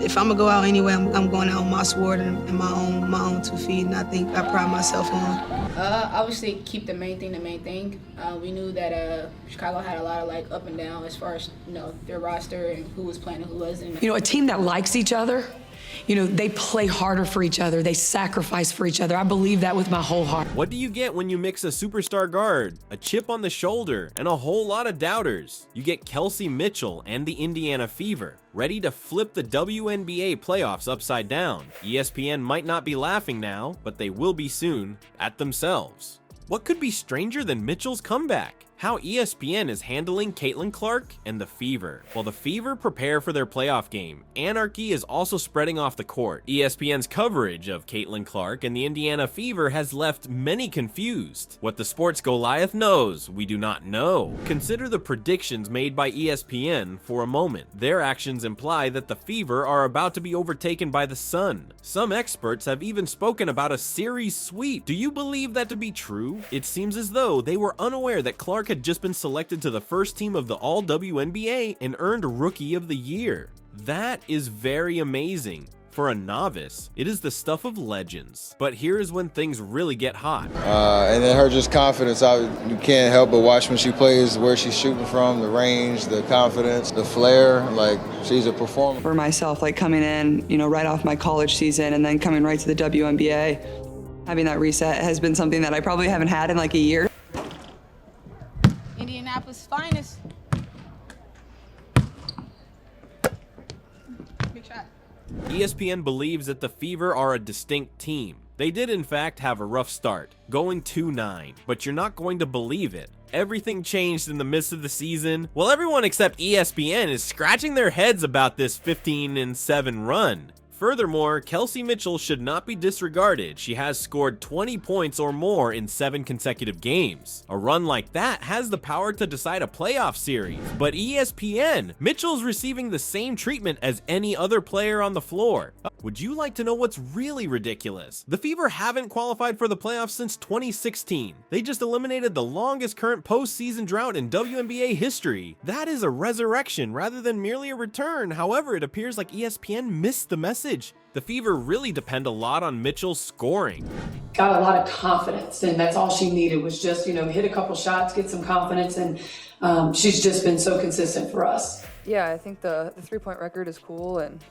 if I'm gonna go out anyway, I'm going out on my sword and my own 2 feet, and I think I pride myself on. Obviously, keep the main thing the main thing. We knew that Chicago had a lot of like up and down as far as their roster and who was playing and who wasn't. A team that likes each other, they play harder for each other. They sacrifice for each other. I believe that with my whole heart. What do you get when you mix a superstar guard, a chip on the shoulder, and a whole lot of doubters? You get Kelsey Mitchell and the Indiana Fever, ready to flip the WNBA playoffs upside down. ESPN might not be laughing now, but they will be soon, at themselves. What could be stranger than Mitchell's comeback? How ESPN is handling Caitlin Clark and the Fever. While the Fever prepare for their playoff game, anarchy is also spreading off the court. ESPN's coverage of Caitlin Clark and the Indiana Fever has left many confused. What the sports Goliath knows, we do not know. Consider the predictions made by ESPN for a moment. Their actions imply that the Fever are about to be overtaken by the Sun. Some experts have even spoken about a series sweep. Do you believe that to be true? It seems as though they were unaware that Clark had just been selected to the first team of the All WNBA and earned Rookie of the Year. That is very amazing. For a novice, it is the stuff of legends. But here is when things really get hot. And then her just confidence, you can't help but watch when she plays, where she's shooting from, the range, the confidence, the flair, like she's a performer. For myself, like coming in, right off my college season and then coming right to the WNBA, having that reset has been something that I probably haven't had in like a year. Indianapolis' finest. Big shot. ESPN believes that the Fever are a distinct team. They did in fact have a rough start, going 2-9, but you're not going to believe it. Everything changed in the midst of the season. Well, everyone except ESPN is scratching their heads about this 15-7 run. Furthermore, Kelsey Mitchell should not be disregarded. She has scored 20 points or more in 7 consecutive games. A run like that has the power to decide a playoff series. But ESPN, Mitchell's receiving the same treatment as any other player on the floor. Would you like to know what's really ridiculous? The Fever haven't qualified for the playoffs since 2016. They just eliminated the longest current postseason drought in WNBA history. That is a resurrection rather than merely a return. However, it appears like ESPN missed the message. The Fever really depend a lot on Mitchell's scoring. Got a lot of confidence, and that's all she needed was just, hit a couple shots, get some confidence, and she's just been so consistent for us. Yeah, I think the 3-point record is cool, and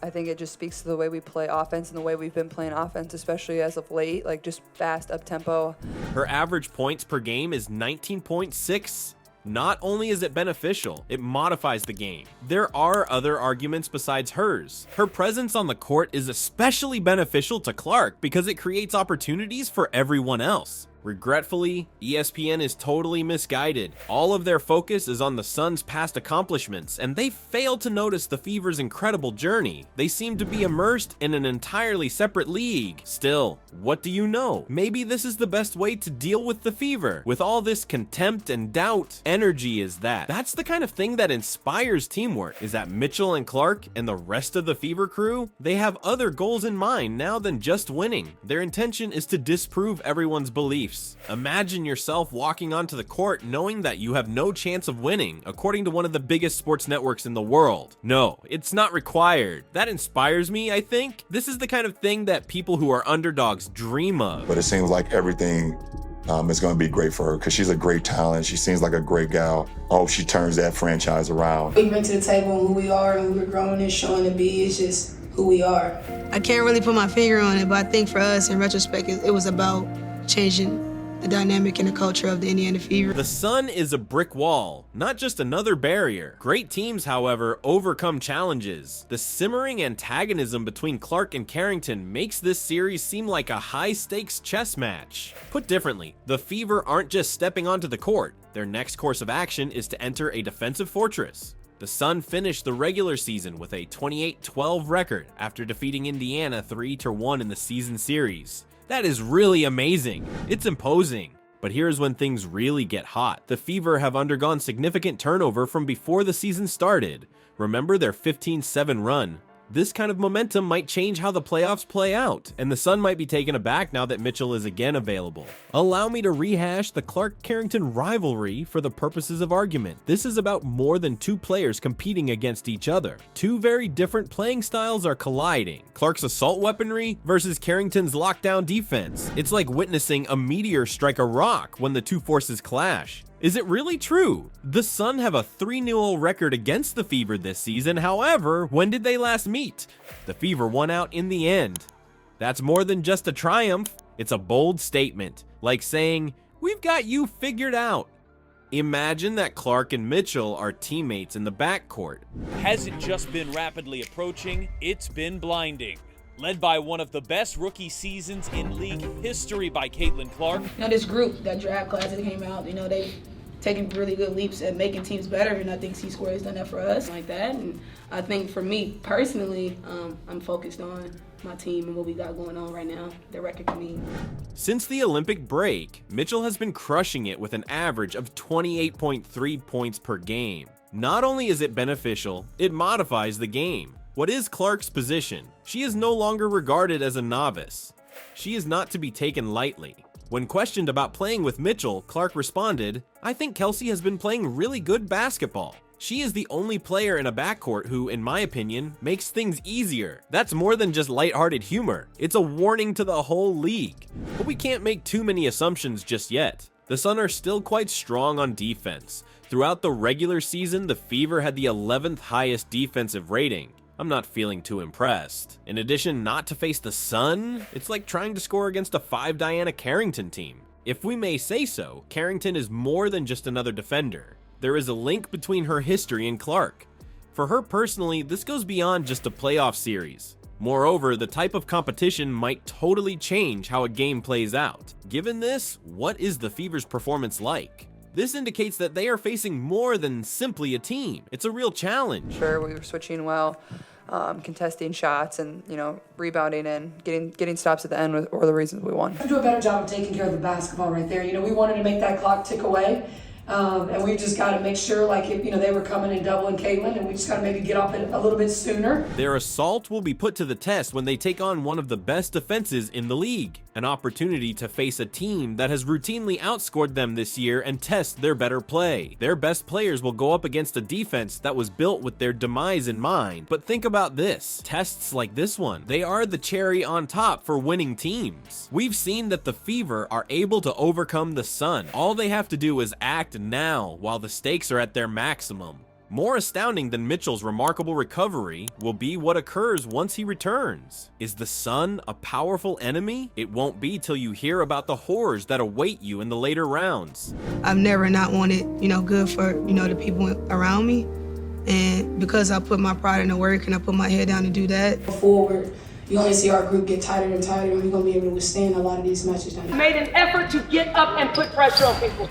I think it just speaks to the way we play offense and the way we've been playing offense, especially as of late, like just fast, up-tempo. Her average points per game is 19.6. Not only is it beneficial, it modifies the game. There are other arguments besides hers. Her presence on the court is especially beneficial to Clark because it creates opportunities for everyone else. Regretfully, ESPN is totally misguided. All of their focus is on the Suns' past accomplishments, and they fail to notice the Fever's incredible journey. They seem to be immersed in an entirely separate league. Still, what do you know? Maybe this is the best way to deal with the Fever. With all this contempt and doubt, energy is that. That's the kind of thing that inspires teamwork, is that Mitchell and Clark and the rest of the Fever crew, they have other goals in mind now than just winning. Their intention is to disprove everyone's beliefs. Imagine yourself walking onto the court knowing that you have no chance of winning, according to one of the biggest sports networks in the world. No, it's not required. That inspires me, I think. This is the kind of thing that people who are underdogs dream of. But it seems like everything is going to be great for her because she's a great talent. She seems like a great gal. I hope she turns that franchise around. We bring to the table who we are and we're growing and showing to be. It's just who we are. I can't really put my finger on it, but I think for us, in retrospect, it was about changing the dynamic and the culture of the Indiana Fever. The Sun is a brick wall, not just another barrier. Great teams, however, overcome challenges. The simmering antagonism between Clark and Carrington makes this series seem like a high-stakes chess match. Put differently, the Fever aren't just stepping onto the court. Their next course of action is to enter a defensive fortress. The Sun finished the regular season with a 28-12 record after defeating Indiana 3-1 in the season series. That is really amazing. It's imposing. But here's when things really get hot. The Fever have undergone significant turnover from before the season started. Remember their 15-7 run? This kind of momentum might change how the playoffs play out, and the Sun might be taken aback now that Mitchell is again available. Allow me to rehash the Clark-Carrington rivalry for the purposes of argument. This is about more than two players competing against each other. Two very different playing styles are colliding. Clark's assault weaponry versus Carrington's lockdown defense. It's like witnessing a meteor strike a rock when the two forces clash. Is it really true? The Sun have a 3-0 record against the Fever this season. However, when did they last meet? The Fever won out in the end. That's more than just a triumph. It's a bold statement, like saying, "We've got you figured out." Imagine that Clark and Mitchell are teammates in the backcourt. Hasn't just been rapidly approaching, it's been blinding. Led by one of the best rookie seasons in league history by Caitlin Clark. This group, that draft class that came out, they've taken really good leaps at making teams better, and I think C-Square has done that for us like that. And I think for me personally, I'm focused on my team and what we got going on right now, the record for me. Since the Olympic break, Mitchell has been crushing it with an average of 28.3 points per game. Not only is it beneficial, it modifies the game. What is Clark's position? She is no longer regarded as a novice. She is not to be taken lightly. When questioned about playing with Mitchell, Clark responded, "I think Kelsey has been playing really good basketball. She is the only player in a backcourt who, in my opinion, makes things easier." That's more than just lighthearted humor. It's a warning to the whole league. But we can't make too many assumptions just yet. The Sun are still quite strong on defense. Throughout the regular season, the Fever had the 11th highest defensive rating. I'm not feeling too impressed. In addition, not to face the Sun, it's like trying to score against a 5 Diana Carrington team. If we may say so, Carrington is more than just another defender. There is a link between her history and Clark. For her personally, this goes beyond just a playoff series. Moreover, the type of competition might totally change how a game plays out. Given this, what is the Fever's performance like? This indicates that they are facing more than simply a team. It's a real challenge. Sure, we were switching well, contesting shots and, rebounding and getting stops at the end were the reasons we won. We do a better job of taking care of the basketball right there. We wanted to make that clock tick away. And we just got to make sure, they were coming and doubling Caitlin, and we just got to maybe get off it a little bit sooner. Their assault will be put to the test when they take on one of the best defenses in the league. An opportunity to face a team that has routinely outscored them this year and test their better play. Their best players will go up against a defense that was built with their demise in mind. But think about this. Tests like this one, they are the cherry on top for winning teams. We've seen that the Fever are able to overcome the Sun. All they have to do is act now while the stakes are at their maximum. More astounding than Mitchell's remarkable recovery will be what occurs once he returns. Is the Sun a powerful enemy? It won't be till you hear about the horrors that await you in the later rounds. I've never not wanted, good for, the people around me. And because I put my pride in the work and I put my head down to do that. Forward, you only see our group get tighter and tighter, and we're going to be able to withstand a lot of these matches. I made an effort to get up and put pressure on people.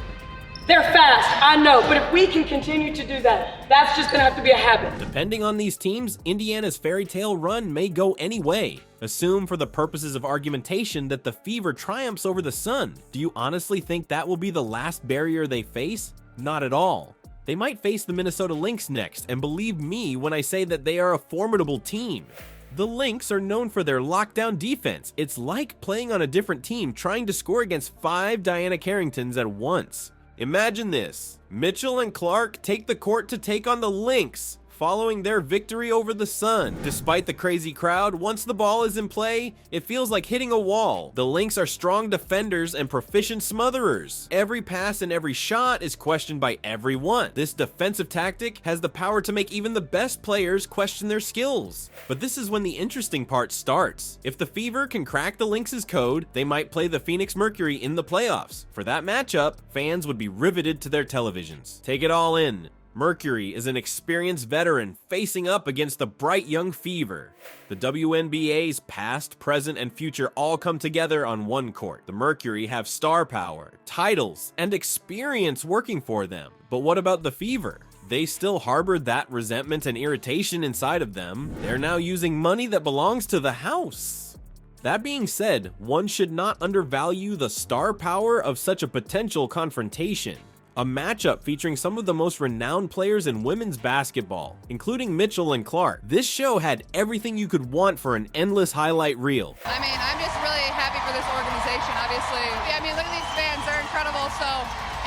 They're fast, I know, but if we can continue to do that, that's just gonna have to be a habit. Depending on these teams, Indiana's fairy tale run may go any way. Assume for the purposes of argumentation that the Fever triumphs over the Sun. Do you honestly think that will be the last barrier they face? Not at all. They might face the Minnesota Lynx next, and believe me when I say that they are a formidable team. The Lynx are known for their lockdown defense. It's like playing on a different team trying to score against 5 Diana Carringtons at once. Imagine this. Mitchell and Clark take the court to take on the Lynx, following their victory over the Sun. Despite the crazy crowd, once the ball is in play, it feels like hitting a wall. The Lynx are strong defenders and proficient smotherers. Every pass and every shot is questioned by everyone. This defensive tactic has the power to make even the best players question their skills. But this is when the interesting part starts. If the Fever can crack the Lynx's code, they might play the Phoenix Mercury in the playoffs. For that matchup, fans would be riveted to their televisions. Take it all in. Mercury is an experienced veteran facing up against the bright young Fever. The WNBA's past, present, and future all come together on one court. The Mercury have star power, titles, and experience working for them. But what about the Fever? They still harbor that resentment and irritation inside of them. They're now using money that belongs to the house. That being said, one should not undervalue the star power of such a potential confrontation. a matchup featuring some of the most renowned players in women's basketball, including Mitchell and Clark. This show had everything you could want for an endless highlight reel. I mean, I'm just really happy for this organization, obviously. Yeah, I mean, look at these fans, they're incredible, so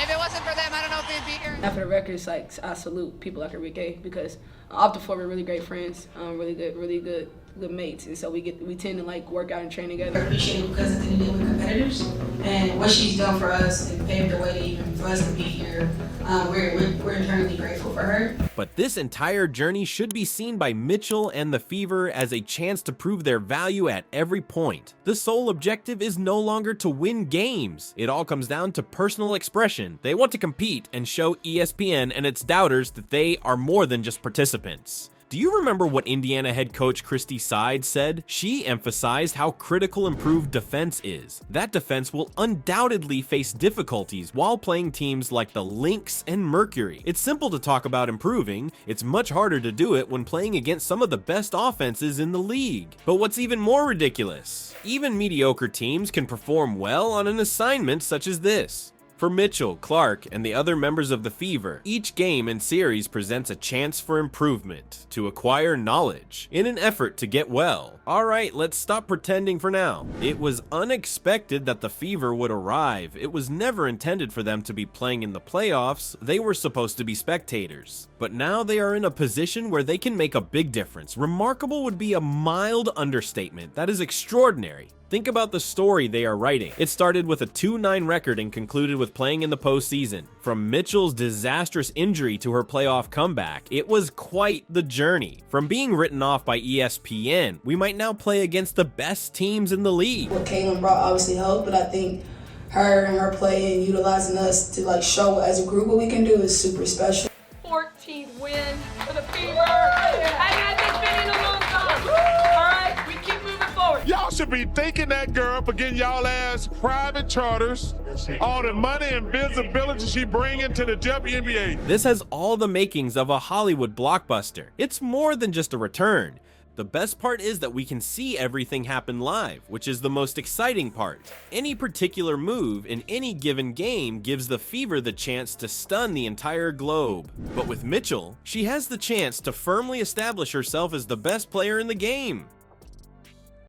if it wasn't for them, I don't know if we'd be here. After the record, it's like, I salute people like Enrique, because off the floor, we're really great friends, really good mates, and so we tend to like work out and train together. I appreciate it because of the deal with competitors and what she's done for us and paved the way to even for us to be here. We're eternally grateful for her. But this entire journey should be seen by Mitchell and the Fever as a chance to prove their value at every point. The sole objective is no longer to win games. It all comes down to personal expression. They want to compete and show ESPN and its doubters that they are more than just participants. Do you remember what Indiana head coach Christy Side said? She emphasized how critical improved defense is. That defense will undoubtedly face difficulties while playing teams like the Lynx and Mercury. It's simple to talk about improving. It's much harder to do it when playing against some of the best offenses in the league. But what's even more ridiculous? Even mediocre teams can perform well on an assignment such as this. For Mitchell, Clark, and the other members of the Fever, each game and series presents a chance for improvement, to acquire knowledge, in an effort to get well. Alright, let's stop pretending for now. It was unexpected that the Fever would arrive. It was never intended for them to be playing in the playoffs. They were supposed to be spectators. But now they are in a position where they can make a big difference. Remarkable would be a mild understatement. That is extraordinary. Think about the story they are writing. It started with a 2-9 record and concluded with playing in the postseason. From Mitchell's disastrous injury to her playoff comeback, it was quite the journey. From being written off by ESPN, we might now play against the best teams in the league. What Kaylin brought obviously helped, but I think her and her play and utilizing us to like show as a group what we can do is super special. 14th win for the Fever. I had this been in a long time. All right, we keep moving forward. Y'all should be thanking that girl for getting y'all ass private charters, all the money and visibility she bringing to the WNBA. This has all the makings of a Hollywood blockbuster. It's more than just a return. The best part is that we can see everything happen live, which is the most exciting part. Any particular move in any given game gives the Fever the chance to stun the entire globe. But with Mitchell, she has the chance to firmly establish herself as the best player in the game.